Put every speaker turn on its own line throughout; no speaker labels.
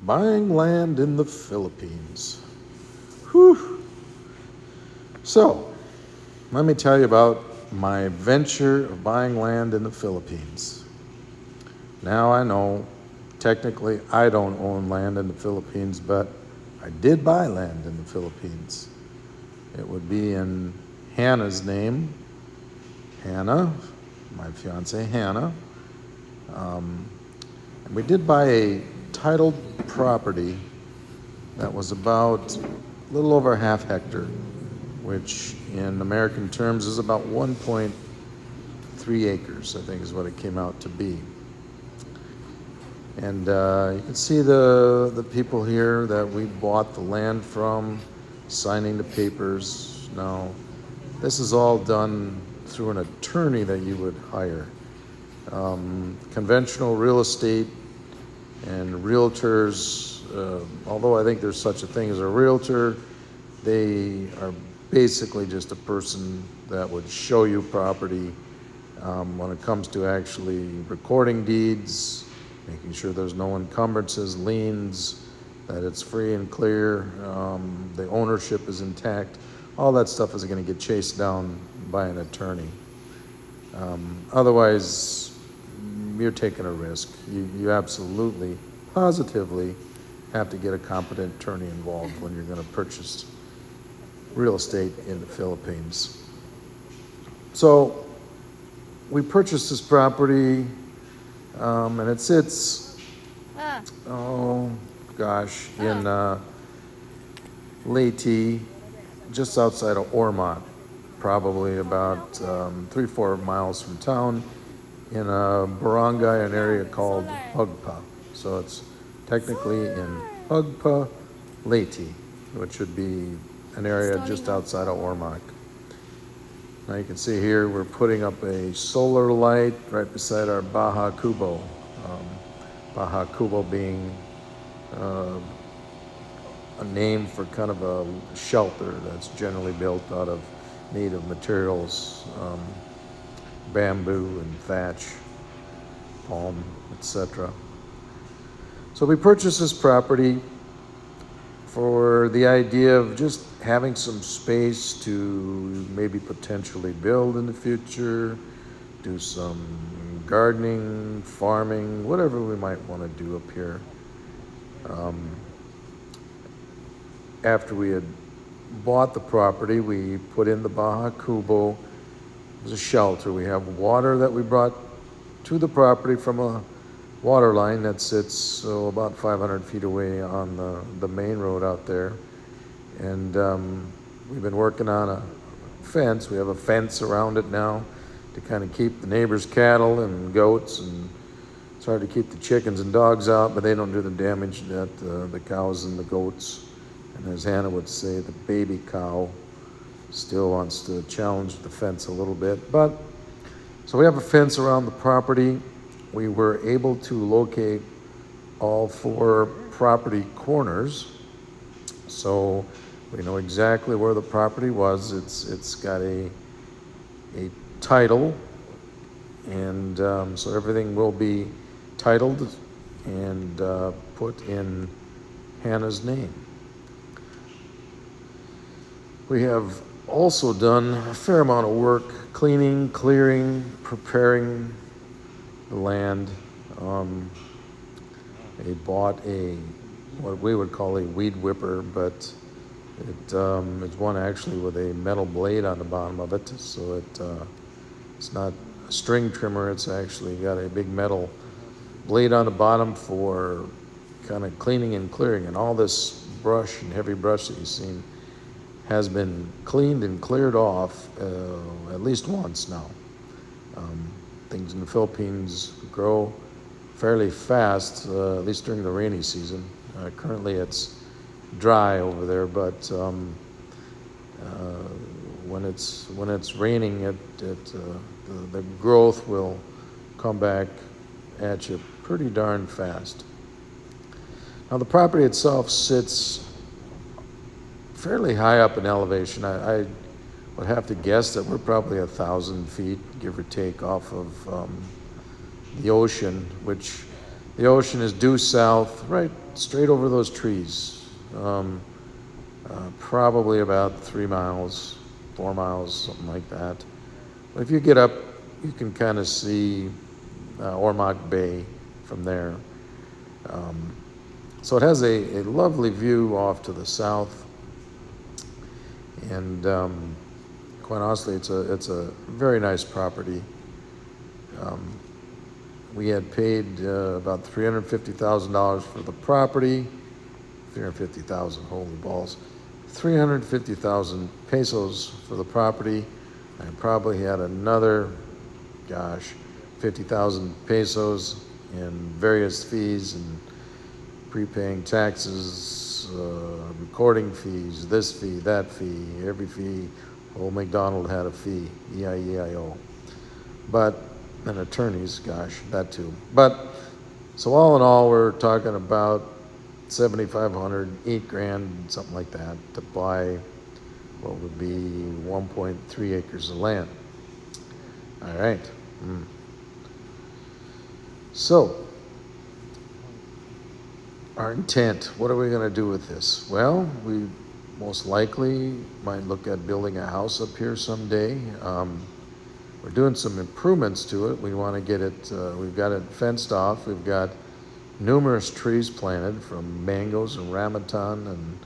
Buying land in the Philippines. Whew. So, let me tell you about my venture of buying land in the Philippines. Now I know, technically, I don't own land in the Philippines, but I did buy land in the Philippines. It would be in Hannah's name, Hannah, my fiance Hannah. And we did buy a titled property that was about a little over a half hectare, which in American terms is about 1.3 acres, I think is what it came out to be. And you can see the people here that we bought the land from signing the papers. Now, this is all done through an attorney that you would hire. Conventional real estate and realtors, although I think there's such a thing as a realtor, they are basically just a person that would show you property when it comes to actually recording deeds, making sure there's no encumbrances, liens, that it's free and clear, the ownership is intact. All that stuff is going to get chased down by an attorney. Otherwise, you're taking a risk. You absolutely, positively have to get a competent attorney involved when you're going to purchase real estate in the Philippines. So we purchased this property, and it sits, in Leyte, just outside of Ormoc, probably about 3-4 miles from town, in a barangay, an area called Hugpa. So it's technically in Hugpa, Leyte, which would be an area just outside of Ormoc. Now you can see here we're putting up a solar light right beside our Baha Kubo. Baha Kubo being a name for kind of a shelter that's generally built out of native materials, bamboo and thatch, palm, etc. So we purchased this property for the idea of just having some space to maybe potentially build in the future, do some gardening, farming, whatever we might want to do up here. After we had bought the property, we put in the Baha Kubo. It was a shelter. We have water that we brought to the property from a water line that sits about 500 feet away on the main road out there. And we've been working on a fence. We have a fence around it now to kind of keep the neighbors' cattle and goats, and it's hard to keep the chickens and dogs out, but they don't do the damage that the cows and the goats, and as Hannah would say, the baby cow still wants to challenge the fence a little bit. But so we have a fence around the property. We were able to locate all 4 property corners, so we know exactly where the property was. It's got a title, and so everything will be titled and put in Hannah's name. We have also done a fair amount of work cleaning, clearing, preparing the land. They bought what we would call a weed whipper, but it's one actually with a metal blade on the bottom of it, so it's not a string trimmer. It's actually got a big metal blade on the bottom for kind of cleaning and clearing. And all this brush and heavy brush that you've seen has been cleaned and cleared off at least once now. Things in the Philippines grow fairly fast, at least during the rainy season. Currently it's dry over there, but when it's raining, the growth will come back at you pretty darn fast. Now the property itself sits fairly high up in elevation. I would have to guess that we're probably 1,000 feet, give or take, off of the ocean, which The ocean is due south, right straight over those trees. Probably about 3 miles, 4 miles, something like that. But if you get up, you can kind of see Ormoc Bay from there. So it has a lovely view off to the south, and quite honestly, it's a very nice property. We had paid about $350,000 for the property. 350,000, holy balls. 350,000 pesos for the property. I probably had another, 50,000 pesos in various fees and prepaying taxes, recording fees, this fee, that fee, every fee. Old McDonald had a fee, E-I-E-I-O. But, and attorneys, that too. But, so all in all, we're talking about 7,500, 8 grand, something like that, to buy what would be 1.3 acres of land. All right. So, our intent, what are we going to do with this? Well, we most likely might look at building a house up here someday. We're doing some improvements to it. We want to get it, we've got it fenced off. We've got numerous trees planted, from mangoes and rambutan and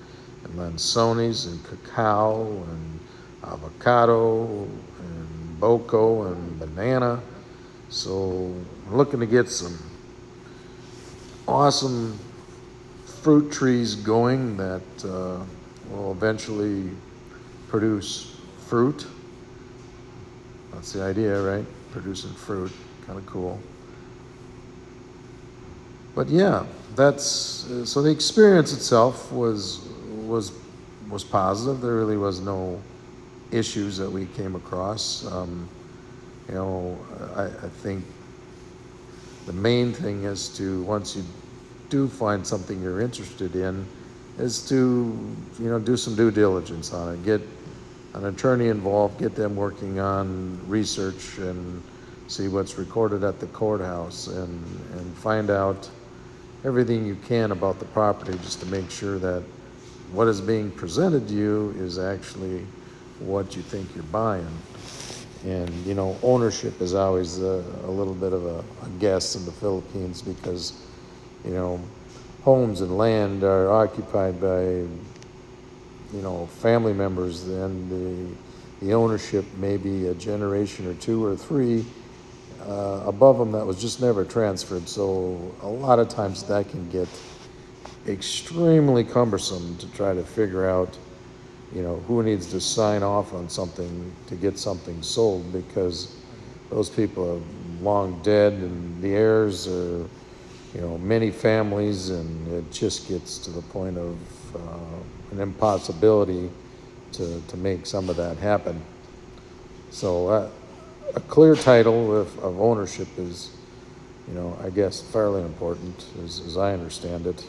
lanzones and cacao and avocado and boko and banana. So we're looking to get some awesome fruit trees going that will eventually produce fruit. That's the idea, right? Producing fruit, kind of cool. But yeah, that's so the experience itself was positive. There really was no issues that we came across. I think the main thing is to, once you do find something you're interested in, is to do some due diligence on it. Get an attorney involved, get them working on research and see what's recorded at the courthouse, and find out everything you can about the property, just to make sure that what is being presented to you is actually what you think you're buying. And ownership is always a little bit of a guess in the Philippines, because homes and land are occupied by family members, and the ownership may be a generation or 2 or 3 above them that was just never transferred. So a lot of times that can get extremely cumbersome to try to figure out who needs to sign off on something to get something sold, because those people are long dead and the heirs are many families, and it just gets to the point of an impossibility to make some of that happen. So a clear title of ownership is, I guess, fairly important, as I understand it.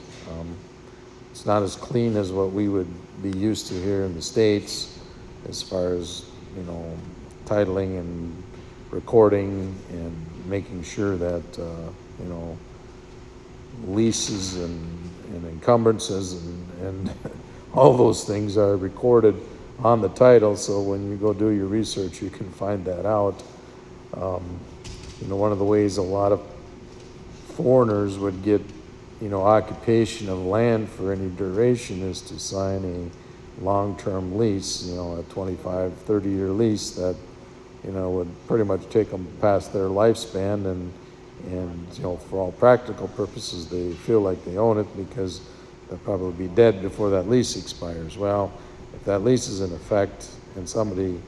It's not as clean as what we would be used to here in the States, as far as, titling and recording and making sure that, leases and encumbrances and all those things are recorded on the title, so when you go do your research, you can find that out. One of the ways a lot of foreigners would get, occupation of land for any duration is to sign a long-term lease, a 25, 30-year lease that, would pretty much take them past their lifespan, and for all practical purposes, they feel like they own it because they'll probably be dead before that lease expires. Well, if that lease is in effect and somebody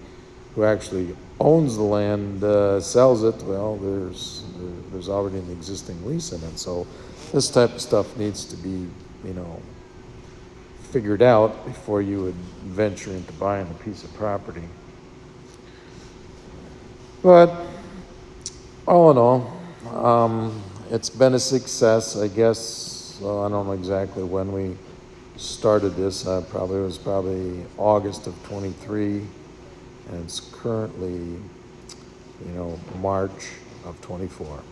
who actually owns the land sells it, well, there's already an existing lease in it. So this type of stuff needs to be, figured out before you would venture into buying a piece of property. But all in all, it's been a success, I guess. Well, I don't know exactly when we started this. It was probably August of 23, and it's currently, March of 24.